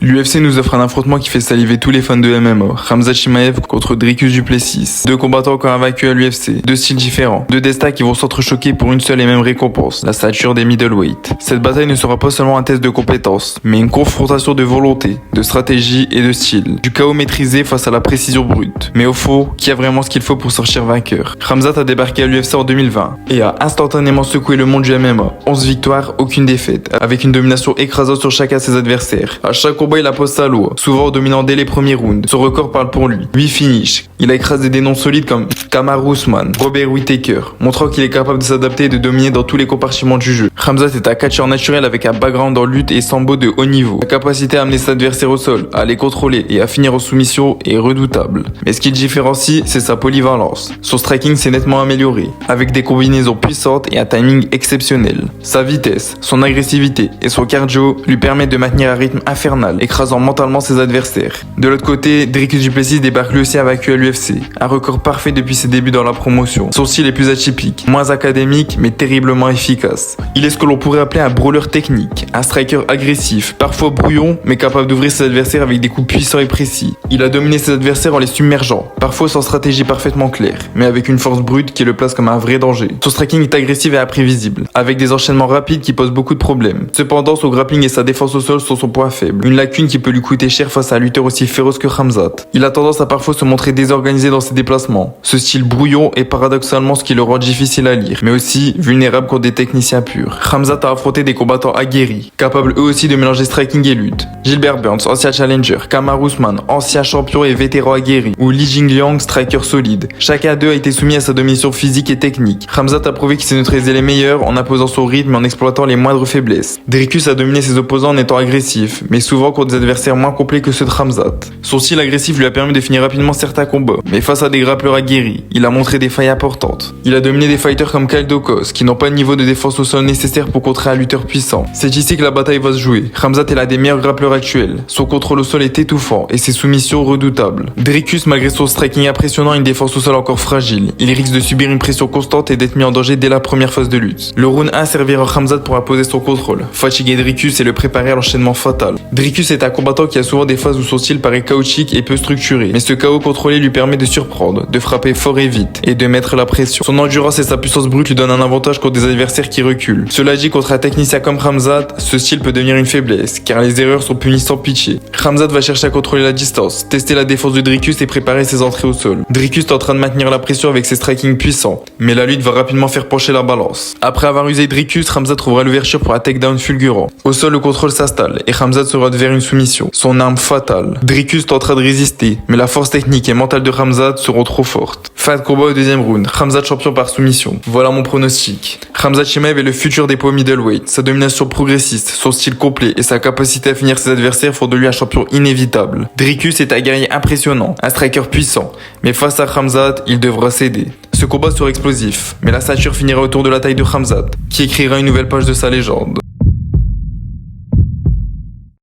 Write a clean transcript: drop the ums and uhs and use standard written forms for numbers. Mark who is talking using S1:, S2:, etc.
S1: L'UFC nous offre un affrontement qui fait saliver tous les fans de MMA. Khamzat Chimaev contre Dricus du Plessis. Deux combattants encore invaincus à l'UFC. Deux styles différents. Deux destins qui vont s'entrechoquer pour une seule et même récompense. La stature des middleweight. Cette bataille ne sera pas seulement un test de compétence, mais une confrontation de volonté, de stratégie et de style. Du chaos maîtrisé face à la précision brute. Mais au fond, qui a vraiment ce qu'il faut pour sortir vainqueur? Khamzat a débarqué à l'UFC en 2020 et a instantanément secoué le monde du MMA. 11 victoires, aucune défaite. Avec une domination écrasante sur chacun de ses adversaires. À chaque combat, il impose sa loi, souvent en dominant dès les premiers rounds. Son record parle pour lui. 8 finishes. Il a écrasé des noms solides comme Kamaru Usman, Robert Whittaker, montrant qu'il est capable de s'adapter et de dominer dans tous les compartiments du jeu. Khamzat est un catcheur naturel avec un background en lutte et sambo de haut niveau. La capacité à amener ses adversaires au sol, à les contrôler et à finir en soumission est redoutable. Mais ce qui le différencie, c'est sa polyvalence. Son striking s'est nettement amélioré, avec des combinaisons puissantes et un timing exceptionnel. Sa vitesse, son agressivité et son cardio lui permettent de maintenir un rythme infernal, écrasant mentalement ses adversaires. De l'autre côté, Dricus du Plessis débarque lui aussi invaincu à l'UFC, un record parfait depuis ses débuts dans la promotion. Son style est plus atypique, moins académique mais terriblement efficace. Il est ce que l'on pourrait appeler un brawler technique, un striker agressif, parfois brouillon mais capable d'ouvrir ses adversaires avec des coups puissants et précis. Il a dominé ses adversaires en les submergeant, parfois sans stratégie parfaitement claire, mais avec une force brute qui le place comme un vrai danger. Son striking est agressif et imprévisible, avec des enchaînements rapides qui posent beaucoup de problèmes. Cependant, son grappling et sa défense au sol sont son point faible, une lacune qui peut lui coûter cher face à un lutteur aussi féroce que Khamzat. Il a tendance à parfois se montrer désorganisé dans ses déplacements. Ce style brouillon est paradoxalement ce qui le rend difficile à lire, mais aussi vulnérable contre des techniciens purs. Khamzat a affronté des combattants aguerris, capables eux aussi de mélanger striking et lutte. Gilbert Burns, ancien challenger, Kamaru Usman, ancien champion et vétéran aguerri, ou Li Jingliang, striker solide. Chacun d'eux a été soumis à sa domination physique et technique. Khamzat a prouvé qu'il sait neutraliser les meilleurs en imposant son rythme et en exploitant les moindres faiblesses. Dricus a dominé ses opposants en étant agressif, mais souvent contre des adversaires moins complets que ceux de Khamzat. Son style agressif lui a permis de finir rapidement certains combats, mais face à des grappleurs aguerris, il a montré des failles importantes. Il a dominé des fighters comme Kyle Daukaus, qui n'ont pas le niveau de défense au sol nécessaire pour contrer un lutteur puissant. C'est ici que la bataille va se jouer. Khamzat est l'un des meilleurs grappleurs actuels. Son contrôle au sol est étouffant et ses soumissions redoutables. Dricus, malgré son striking impressionnant et une défense au sol encore fragile, il risque de subir une pression constante et d'être mis en danger dès la première phase de lutte. Le round 1 servira Khamzat pour imposer son contrôle, fatiguer Dricus et le préparer à l'enchaînement fatal. Dricus est un combattant qui a souvent des phases où son style paraît chaotique et peu structuré, mais ce chaos contrôlé lui permet de surprendre, de frapper fort et vite, et de mettre la pression. Son endurance et sa puissance brute lui donnent un avantage contre des adversaires qui reculent. Cela dit, contre un technicien comme Khamzat, ce style peut devenir une faiblesse, car les erreurs sont punies sans pitié. Khamzat va chercher à contrôler la distance, tester la défense de Dricus et préparer ses entrées au sol. Dricus est en train de maintenir la pression avec ses striking puissants, mais la lutte va rapidement faire pencher la balance. Après avoir usé Dricus, Khamzat trouvera l'ouverture pour un takedown fulgurant. Au sol, le contrôle s'installe, et Khamzat sera vers une soumission, son arme fatale. Dricus tentera de résister, mais la force technique et mentale de Khamzat seront trop fortes. Fin de combat au deuxième round, Khamzat champion par soumission. Voilà mon pronostic. Khamzat Chimaev est le futur des poids middleweight. Sa domination progressiste, son style complet et sa capacité à finir ses adversaires font de lui un champion inévitable. Dricus est un guerrier impressionnant, un striker puissant, mais face à Khamzat, il devra céder. Ce combat sera explosif, mais la stature finira autour de la taille de Khamzat, qui écrira une nouvelle page de sa légende.